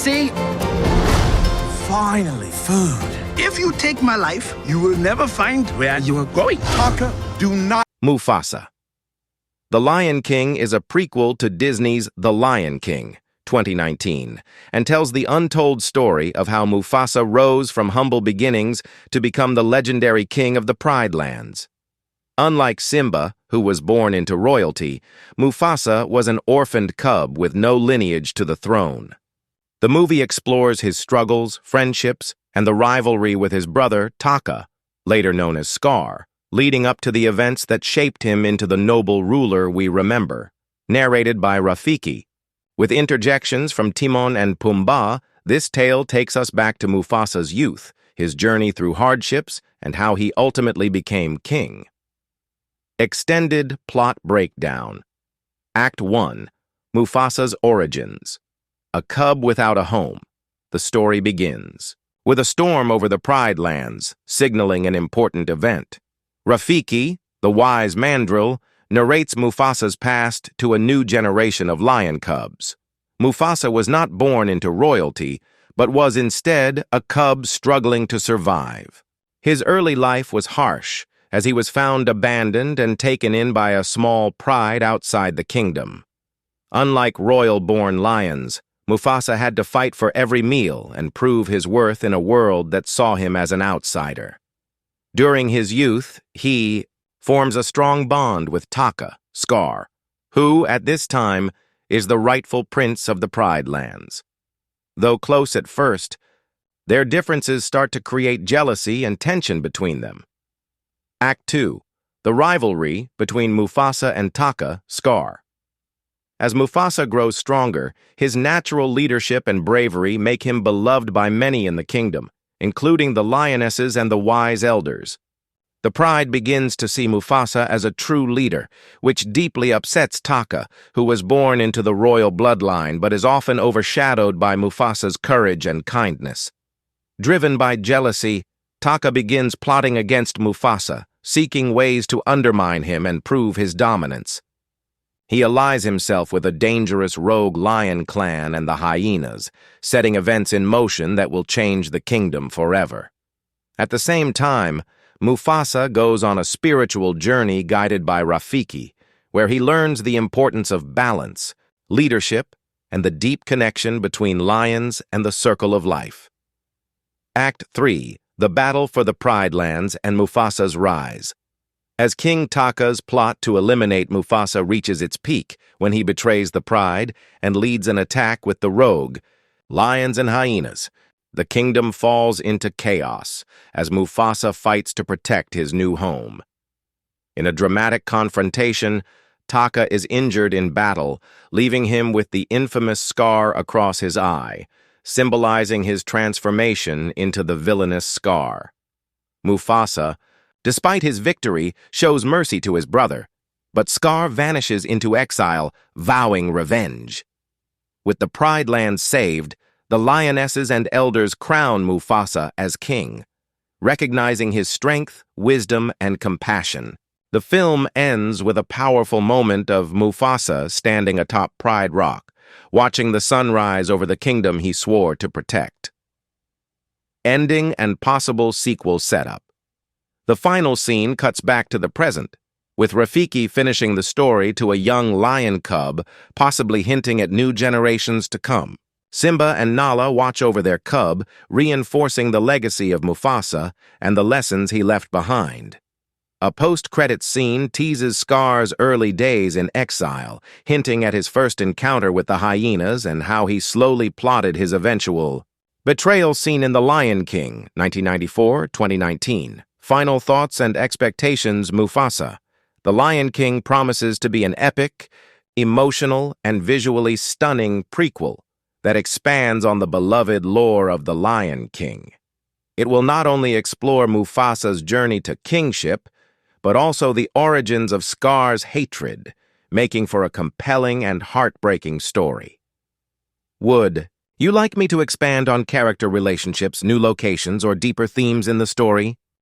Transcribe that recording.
See? Finally, food. If you take my life, you will never find where you are going. Taka, do not. Mufasa. The Lion King is a prequel to Disney's The Lion King, 2019, and tells the untold story of how Mufasa rose from humble beginnings to become the legendary king of the Pride Lands. Unlike Simba, who was born into royalty, Mufasa was an orphaned cub with no lineage to the throne. The movie explores his struggles, friendships, and the rivalry with his brother, Taka, later known as Scar, leading up to the events that shaped him into the noble ruler we remember. Narrated by Rafiki. With interjections from Timon and Pumbaa, this tale takes us back to Mufasa's youth, his journey through hardships, and how he ultimately became king. Extended plot breakdown. Act 1. Mufasa's origins. A cub without a home. The story begins with a storm over the Pride Lands, signaling an important event. Rafiki, the wise mandrill, narrates Mufasa's past to a new generation of lion cubs. Mufasa was not born into royalty, but was instead a cub struggling to survive. His early life was harsh, as he was found abandoned and taken in by a small pride outside the kingdom. Unlike royal-born lions, Mufasa had to fight for every meal and prove his worth in a world that saw him as an outsider. During his youth, he forms a strong bond with Taka, Scar, who, at this time, is the rightful prince of the Pride Lands. Though close at first, their differences start to create jealousy and tension between them. Act 2. The rivalry between Mufasa and Taka, Scar. As Mufasa grows stronger, his natural leadership and bravery make him beloved by many in the kingdom, including the lionesses and the wise elders. The pride begins to see Mufasa as a true leader, which deeply upsets Taka, who was born into the royal bloodline but is often overshadowed by Mufasa's courage and kindness. Driven by jealousy, Taka begins plotting against Mufasa, seeking ways to undermine him and prove his dominance. He allies himself with a dangerous rogue lion clan and the hyenas, setting events in motion that will change the kingdom forever. At the same time, Mufasa goes on a spiritual journey guided by Rafiki, where he learns the importance of balance, leadership, and the deep connection between lions and the circle of life. Act 3. The Battle for the Pride Lands and Mufasa's Rise. As King Taka's plot to eliminate Mufasa reaches its peak when he betrays the pride and leads an attack with the rogue, lions and hyenas, the kingdom falls into chaos as Mufasa fights to protect his new home. In a dramatic confrontation, Taka is injured in battle, leaving him with the infamous scar across his eye, symbolizing his transformation into the villainous Scar. Mufasa, despite his victory, shows mercy to his brother, but Scar vanishes into exile, vowing revenge. With the Pride Lands saved, the lionesses and elders crown Mufasa as king, recognizing his strength, wisdom, and compassion. The film ends with a powerful moment of Mufasa standing atop Pride Rock, watching the sunrise over the kingdom he swore to protect. Ending and possible sequel setup. The final scene cuts back to the present, with Rafiki finishing the story to a young lion cub, possibly hinting at new generations to come. Simba and Nala watch over their cub, reinforcing the legacy of Mufasa and the lessons he left behind. A post-credits scene teases Scar's early days in exile, hinting at his first encounter with the hyenas and how he slowly plotted his eventual betrayal scene in The Lion King, 1994-2019. Final thoughts and expectations. Mufasa. The Lion King promises to be an epic, emotional, and visually stunning prequel that expands on the beloved lore of The Lion King. It will not only explore Mufasa's journey to kingship, but also the origins of Scar's hatred, making for a compelling and heartbreaking story. Would you like me to expand on character relationships, new locations, or deeper themes in the story?